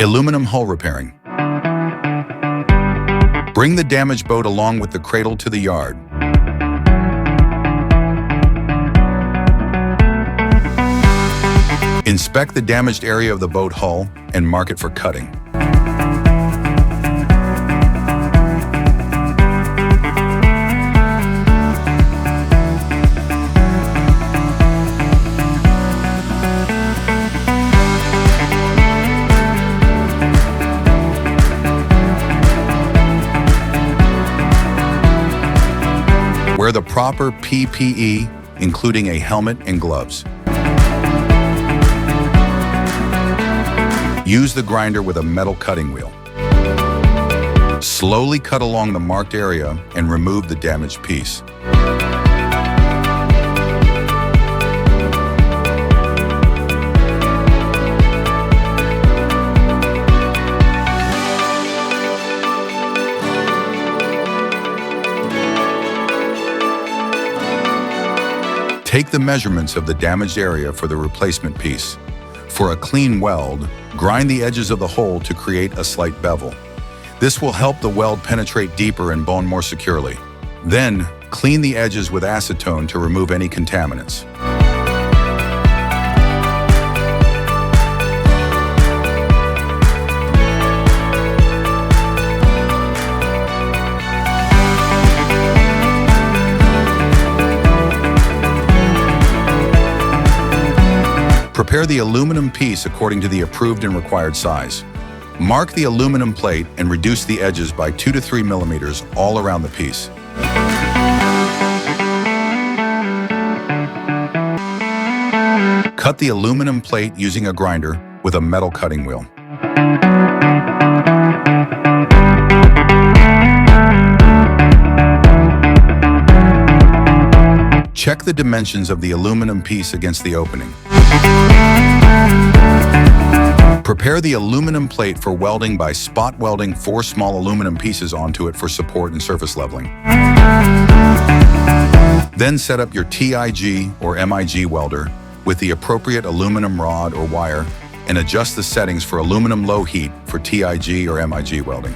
Aluminum hull repairing. Bring the damaged boat along with the cradle to the yard. Inspect the damaged area of the boat hull and mark it for cutting. Wear the proper PPE, including a helmet and gloves. Use the grinder with a metal cutting wheel. Slowly cut along the marked area and remove the damaged piece. Take the measurements of the damaged area for the replacement piece. For a clean weld, grind the edges of the hole to create a slight bevel. This will help the weld penetrate deeper and bond more securely. Then, clean the edges with acetone to remove any contaminants. Prepare the aluminum piece according to the approved and required size. Mark the aluminum plate and reduce the edges by 2 to 3 millimeters all around the piece. Cut the aluminum plate using a grinder with a metal cutting wheel. Check the dimensions of the aluminum piece against the opening. Prepare the aluminum plate for welding by spot welding 4 small aluminum pieces onto it for support and surface leveling. Then set up your TIG or MIG welder with the appropriate aluminum rod or wire and adjust the settings for aluminum low heat for TIG or MIG welding.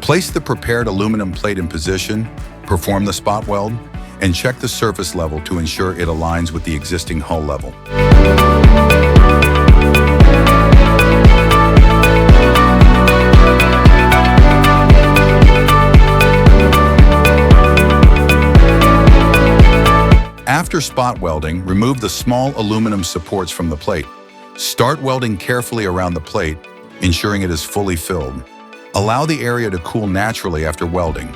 Place the prepared aluminum plate in position, perform the spot weld, and check the surface level to ensure it aligns with the existing hull level. After spot welding, remove the small aluminum supports from the plate. Start welding carefully around the plate, ensuring it is fully filled. Allow the area to cool naturally after welding.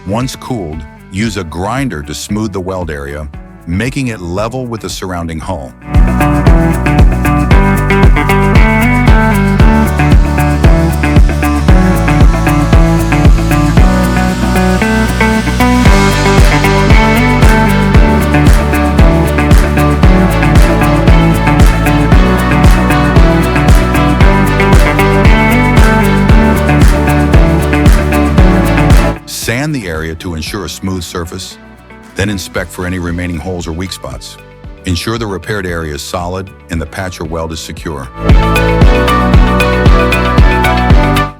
Once cooled, use a grinder to smooth the weld area, making it level with the surrounding hull. Sand the area to ensure a smooth surface, then inspect for any remaining holes or weak spots. Ensure the repaired area is solid and the patch or weld is secure.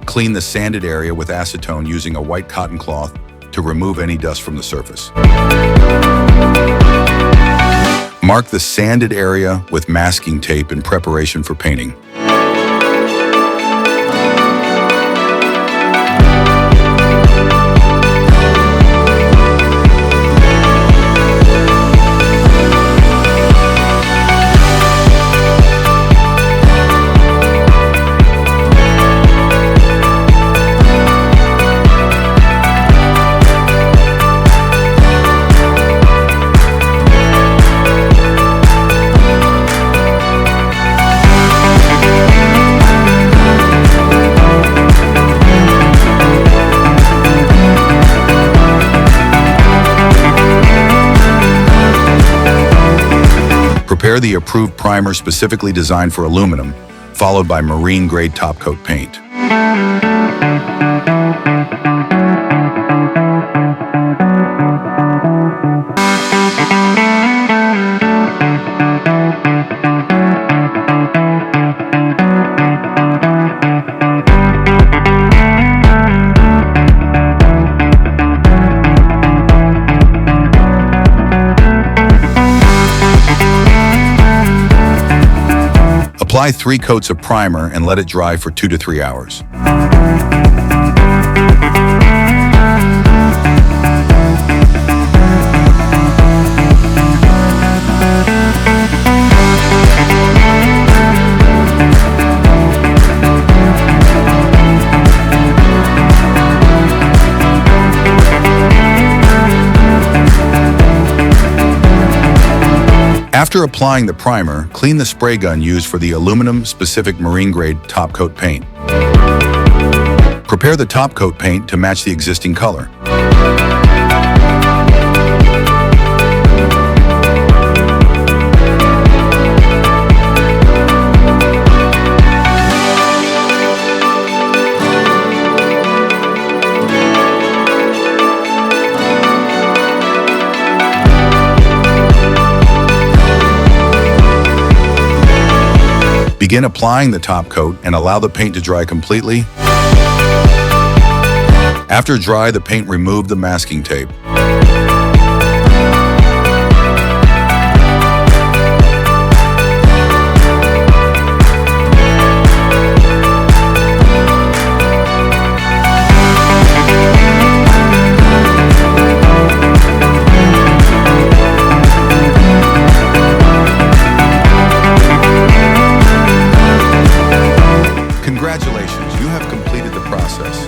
Clean the sanded area with acetone using a white cotton cloth to remove any dust from the surface. Mark the sanded area with masking tape in preparation for painting. Prepare the approved primer specifically designed for aluminum, followed by marine-grade topcoat paint. Apply 3 coats of primer and let it dry for 2 to 3 hours. After applying the primer, clean the spray gun used for the aluminum-specific marine-grade topcoat paint. Prepare the topcoat paint to match the existing color. Begin applying the top coat and allow the paint to dry completely. After dry, the paint, remove the masking tape. Congratulations, you have completed the process.